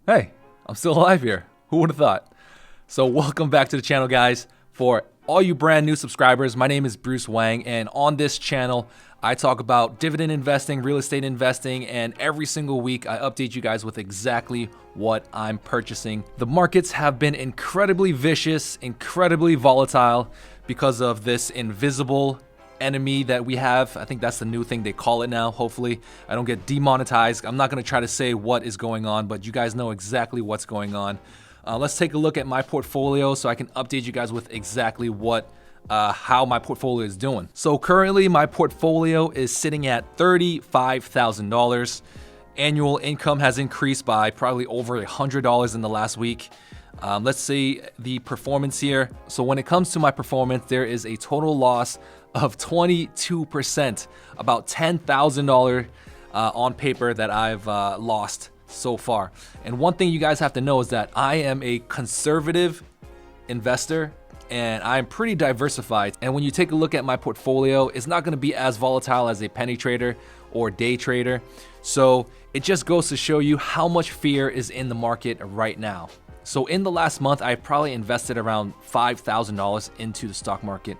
Hey, I'm still alive here. Who would have thought? So welcome back to the channel, guys. For all you brand new subscribers, my name is Bruce Wang, and on this channel, I talk about dividend investing, real estate investing, and every single week I update you guys with exactly what I'm purchasing. The markets have been incredibly vicious, incredibly volatile because of this invisible enemy that we have. I think that's the new thing they call it now. Hopefully I don't get demonetized. I'm not going to try to say what is going on, but you guys know exactly what's going on. Let's take a look at my portfolio so I can update you guys with exactly how my portfolio is doing. So currently my portfolio is sitting at $35,000. Annual income has increased by probably over $100 in the last week. Let's see the performance here. So when it comes to my performance, there is a total loss of 22%, about $10,000 on paper that I've lost so far. And one thing you guys have to know is that I am a conservative investor and I'm pretty diversified. And when you take a look at my portfolio, it's not going to be as volatile as a penny trader or day trader. So it just goes to show you how much fear is in the market right now. So in the last month, I probably invested around $5,000 into the stock market.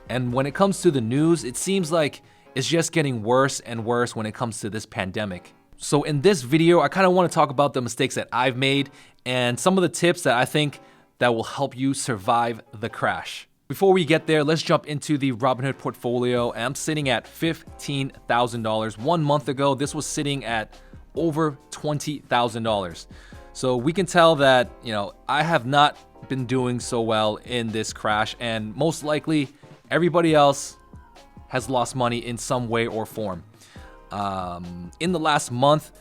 And when it comes to the news, it seems like it's just getting worse and worse when it comes to this pandemic. So in this video, I kind of want to talk about the mistakes that I've made and some of the tips that I think that will help you survive the crash. Before we get there, let's jump into the Robinhood portfolio. I'm sitting at $15,000. 1 month ago, this was sitting at over $20,000. So we can tell that, I have not been doing so well in this crash, and most likely everybody else has lost money in some way or form. In the last month,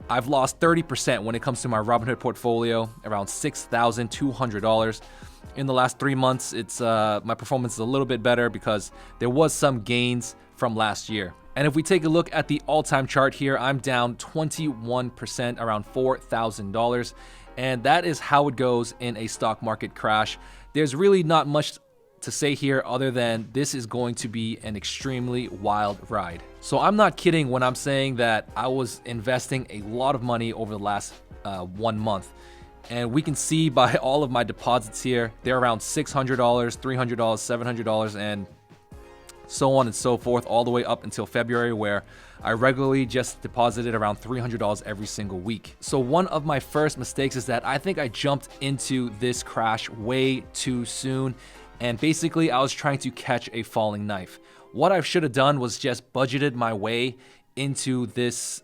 I've lost 30% when it comes to my Robinhood portfolio, around $6,200. In the last 3 months, my performance is a little bit better because there was some gains from last year. And if we take a look at the all-time chart here, I'm down 21%, around $4,000. And that is how it goes in a stock market crash. There's really not much to say here other than this is going to be an extremely wild ride. So I'm not kidding when I'm saying that I was investing a lot of money over the last 1 month. And we can see by all of my deposits here, they're around $600, $300, $700, and so on and so forth, all the way up until February, where I regularly just deposited around $300 every single week. So one of my first mistakes is that I think I jumped into this crash way too soon. And basically, I was trying to catch a falling knife. What I should have done was just budgeted my way into this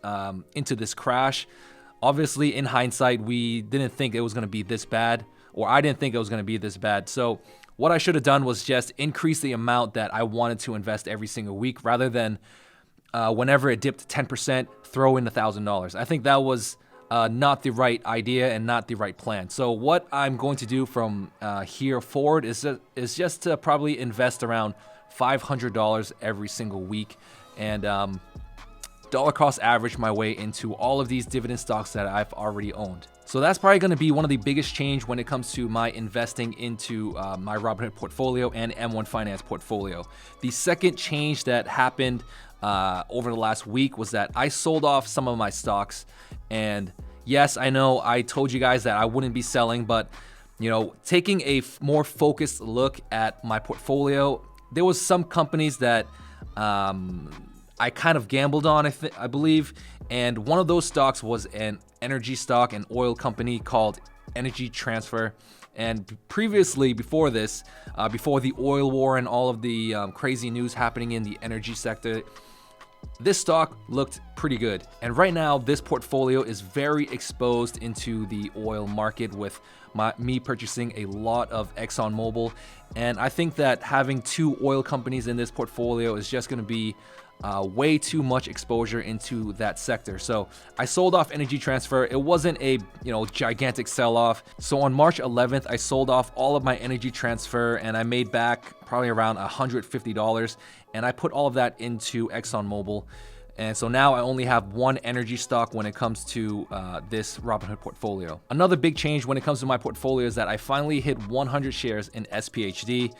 crash. Obviously, in hindsight, we didn't think it was going to be this bad, or I didn't think it was going to be this bad. So what I should have done was just increase the amount that I wanted to invest every single week, rather than whenever it dipped 10%, throw in $1,000. I think that was not the right idea and not the right plan. So what I'm going to do from here forward is just to probably invest around $500 every single week and dollar cost average my way into all of these dividend stocks that I've already owned. So that's probably going to be one of the biggest change when it comes to my investing into my Robinhood portfolio and M1 Finance portfolio. The second change that happened over the last week was that I sold off some of my stocks. And yes, I know I told you guys that I wouldn't be selling, but taking a more focused look at my portfolio, there was some companies that I kind of gambled on, I believe, and one of those stocks was an energy stock, an oil company called Energy Transfer. And previously, before this, before the oil war and all of the crazy news happening in the energy sector, this stock looked pretty good. And right now, this portfolio is very exposed into the oil market, with me purchasing a lot of ExxonMobil. And I think that having 2 oil companies in this portfolio is just going to be way too much exposure into that sector. So I sold off Energy Transfer. It wasn't a gigantic sell-off. So on March 11th, I sold off all of my Energy Transfer and I made back probably around $150. And I put all of that into ExxonMobil. And so now I only have 1 energy stock when it comes to this Robinhood portfolio. Another big change when it comes to my portfolio is that I finally hit 100 shares in SPHD.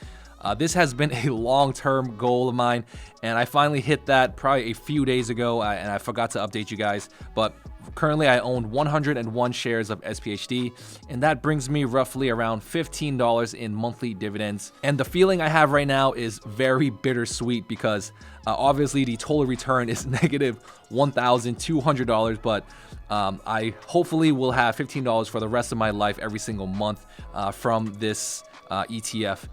This has been a long-term goal of mine, and I finally hit that probably a few days ago, and I forgot to update you guys. But Currently, I own 101 shares of SPHD, and that brings me roughly around $15 in monthly dividends. And the feeling I have right now is very bittersweet because obviously the total return is negative $1,200, but I hopefully will have $15 for the rest of my life every single month from this ETF.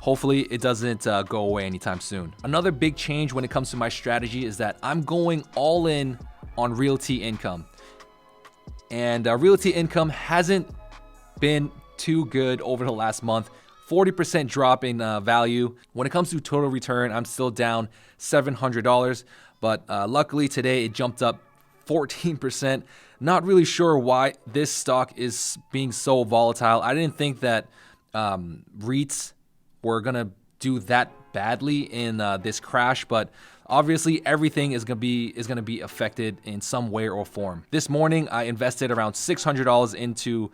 Hopefully it doesn't go away anytime soon. Another big change when it comes to my strategy is that I'm going all in on realty income. And realty income hasn't been too good over the last month. 40% drop in value. When it comes to total return, I'm still down $700, but luckily today it jumped up 14%. Not really sure why this stock is being so volatile. I didn't think that REITs were gonna do that badly in this crash, but obviously everything is gonna be affected in some way or form. This morning I invested around $600 into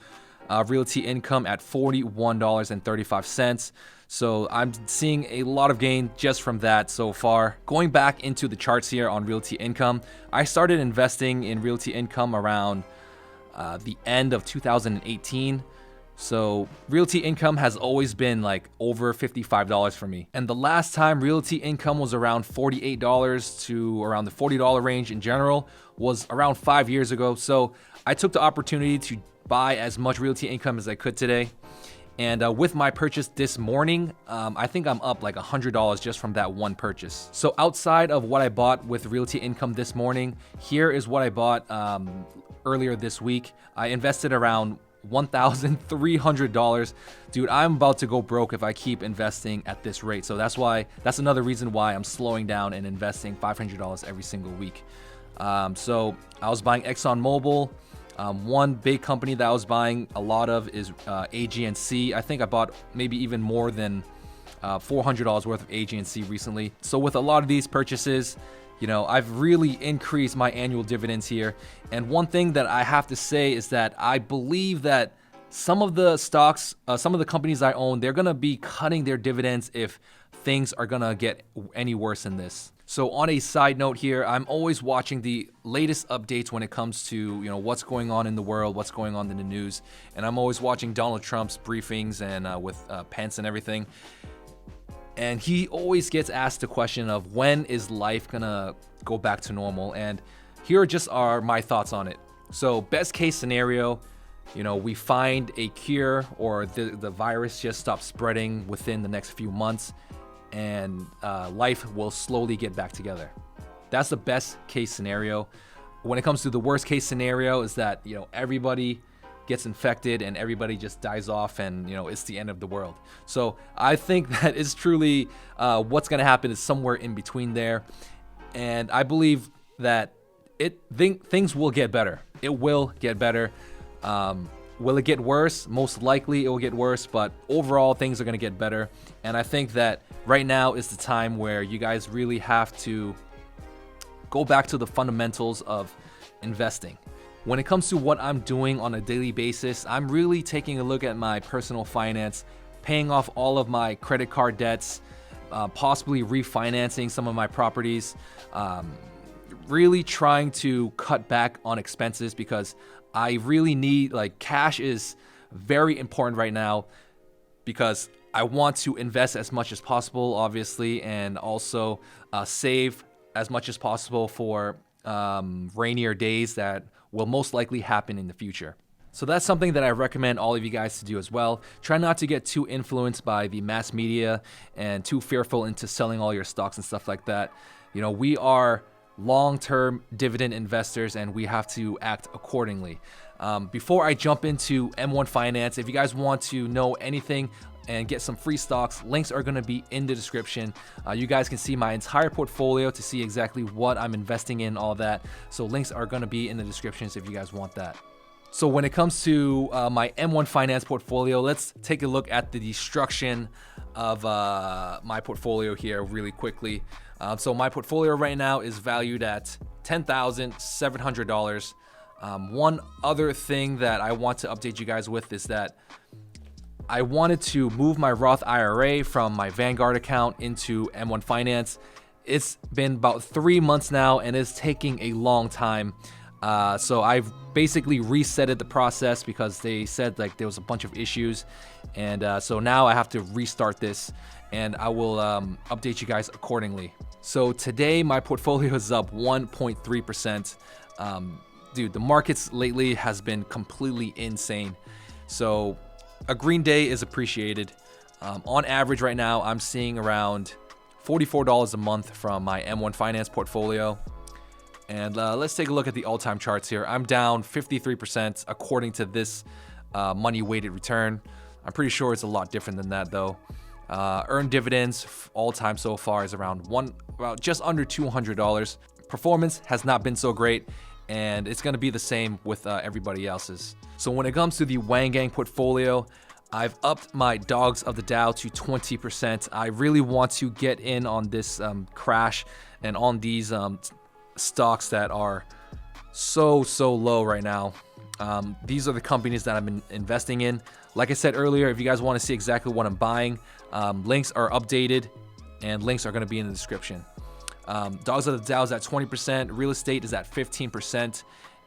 realty income at $41.35. So I'm seeing a lot of gain just from that so far. Going back into the charts here on realty income, I started investing in realty income around the end of 2018. So realty income has always been like over $55 for me. And the last time realty income was around $48 to around the $40 range in general was around 5 years ago. So I took the opportunity to buy as much realty income as I could today. And with my purchase this morning, I think I'm up like $100 just from that one purchase. So outside of what I bought with realty income this morning, here is what I bought earlier this week. I invested around $1,300. Dude, I'm about to go broke if I keep investing at this rate. So that's another reason why I'm slowing down and investing $500 every single week. So I was buying ExxonMobil. One big company that I was buying a lot of is AG&C. I think I bought maybe even more than $400 worth of AG&C recently. So with a lot of these purchases, you know, I've really increased my annual dividends here. And one thing that I have to say is that I believe that some of the stocks, some of the companies I own, they're gonna be cutting their dividends if things are gonna get any worse than this. So on a side note here, I'm always watching the latest updates when it comes to, you know, what's going on in the world, what's going on in the news. And I'm always watching Donald Trump's briefings and with Pence and everything. And he always gets asked the question of when is life gonna go back to normal? And here just are my thoughts on it. So best case scenario, you know, we find a cure or the virus just stops spreading within the next few months and life will slowly get back together. That's the best case scenario. When it comes to the worst case scenario is that, you know, everybody gets infected and everybody just dies off and, you know, it's the end of the world. So I think that is truly what's going to happen is somewhere in between there. And I believe that things will get better. It will get better. Will it get worse? Most likely it will get worse, but overall things are going to get better. And I think that right now is the time where you guys really have to go back to the fundamentals of investing. When it comes to what I'm doing on a daily basis, I'm really taking a look at my personal finance, paying off all of my credit card debts, possibly refinancing some of my properties, really trying to cut back on expenses because I really need, like, cash is very important right now because I want to invest as much as possible, obviously, and also save as much as possible for rainier days that will most likely happen in the future. So that's something that I recommend all of you guys to do as well. Try not to get too influenced by the mass media and too fearful into selling all your stocks and stuff like that. You know, we are long-term dividend investors and we have to act accordingly. Before I jump into M1 Finance, if you guys want to know anything and get some free stocks, links are going to be in the description. You guys can see my entire portfolio to see exactly what I'm investing in, all that. So links are going to be in the descriptions if you guys want that. So when it comes to my M1 Finance portfolio, let's take a look at the destruction of my portfolio here really quickly. So my portfolio right now is valued at $10,700. One other thing that I want to update you guys with is that I wanted to move my Roth IRA from my Vanguard account into M1 Finance. It's been about 3 months now and it's taking a long time. So I've basically resetted the process because they said like there was a bunch of issues, and so now I have to restart this, and I will update you guys accordingly. So today my portfolio is up 1.3%. Dude, the markets lately has been completely insane. So a green day is appreciated. On average right now, I'm seeing around $44 a month from my M1 Finance portfolio. And let's take a look at the all-time charts here. I'm down 53% according to this money-weighted return. I'm pretty sure it's a lot different than that though. Earned dividends all-time so far is around just under $200. Performance has not been so great, and it's going to be the same with everybody else's. So when it comes to the Wang Gang portfolio, I've upped my dogs of the Dow to 20%. I really want to get in on this crash and on these stocks that are so low right now. These are the companies that I've been investing in. Like I said earlier, if you guys want to see exactly what I'm buying, links are updated and links are going to be in the description. Dogs of the Dow is at 20%. Real estate is at 15%.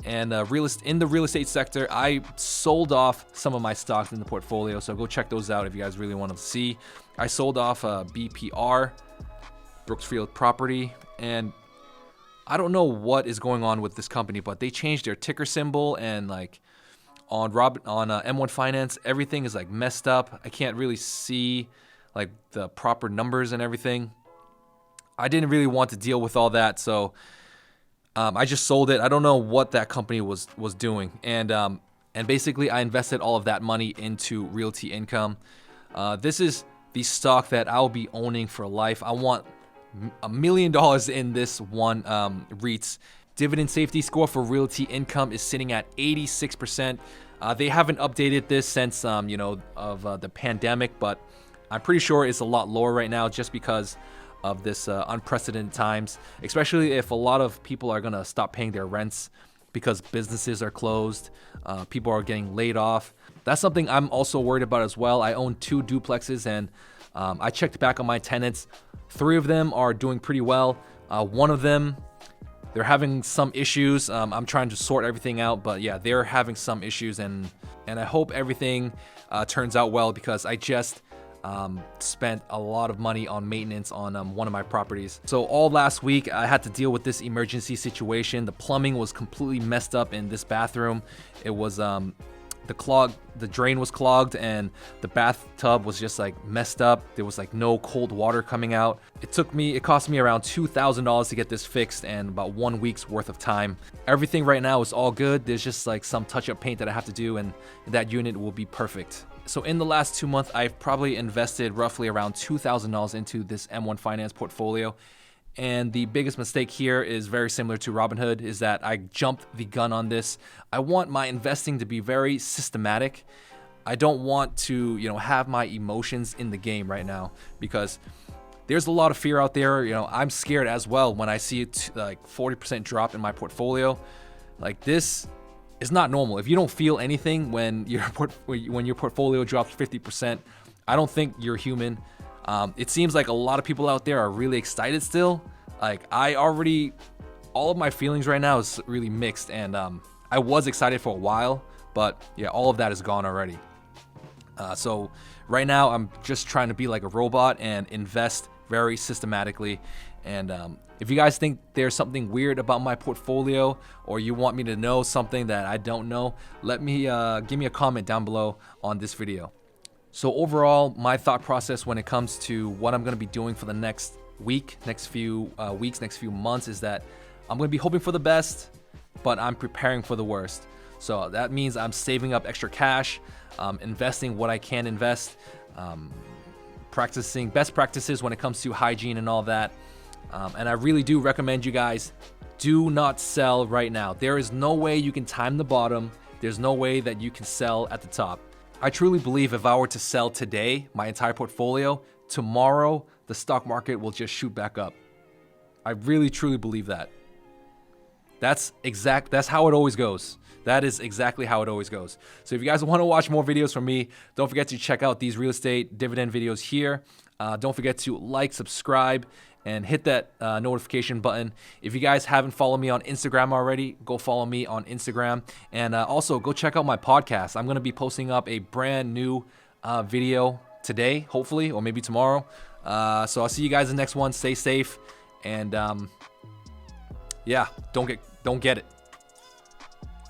And in the real estate sector, I sold off some of my stocks in the portfolio, so go check those out if you guys really want to see. I sold off BPR, Brooksfield Property, and I don't know what is going on with this company, but they changed their ticker symbol, and like on M1 Finance, everything is like messed up. I can't really see like the proper numbers and everything. I didn't really want to deal with all that, so I just sold it. I don't know what that company was doing, and basically I invested all of that money into Realty Income. This is the stock that I'll be owning for life. I want $1 million in this one REITs. Dividend safety score for Realty Income is sitting at 86%. They haven't updated this since the pandemic, but I'm pretty sure it's a lot lower right now just because of this unprecedented times, especially if a lot of people are gonna stop paying their rents because businesses are closed, people are getting laid off. That's something I'm also worried about as well. I own 2 duplexes, and I checked back on my tenants. 3 of them are doing pretty well. One of them, they're having some issues. I'm trying to sort everything out, but yeah, they're having some issues, and I hope everything turns out well because I just spent a lot of money on maintenance on one of my properties. So all last week I had to deal with this emergency situation. The plumbing was completely messed up in this bathroom. It was the drain was clogged, and the bathtub was just like messed up. There was like no cold water coming out. It cost me around $2,000 to get this fixed, and about 1 week's worth of time. Everything right now is all good. There's just like some touch-up paint that I have to do, and that unit will be perfect. So in the last 2 months, I've probably invested roughly around $2,000 into this M1 Finance portfolio. And the biggest mistake here is very similar to Robinhood, is that I jumped the gun on this. I want my investing to be very systematic. I don't want to, have my emotions in the game right now because there's a lot of fear out there. I'm scared as well when I see it like 40% drop in my portfolio. Like this is not normal. If you don't feel anything when your portfolio drops 50%, I don't think you're human. It seems like a lot of people out there are really excited still. Like all of my feelings right now is really mixed, and I was excited for a while, but yeah, all of that is gone already. So right now I'm just trying to be like a robot and invest very systematically. And if you guys think there's something weird about my portfolio, or you want me to know something that I don't know, give me a comment down below on this video. So overall, my thought process when it comes to what I'm going to be doing for the next week, next few weeks, next few months is that I'm going to be hoping for the best, but I'm preparing for the worst. So that means I'm saving up extra cash, investing what I can invest, practicing best practices when it comes to hygiene and all that. And I really do recommend you guys do not sell right now. There is no way you can time the bottom. There's no way that you can sell at the top. I truly believe if I were to sell today, my entire portfolio, tomorrow, the stock market will just shoot back up. I really, truly believe that. That's how it always goes. That is exactly how it always goes. So if you guys want to watch more videos from me, don't forget to check out these real estate dividend videos here. Don't forget to like, subscribe, and hit that notification button. If you guys haven't followed me on Instagram already, go follow me on Instagram. And also go check out my podcast. I'm going to be posting up a brand new video today, hopefully, or maybe tomorrow. So I'll see you guys in the next one. Stay safe. And yeah, don't get it.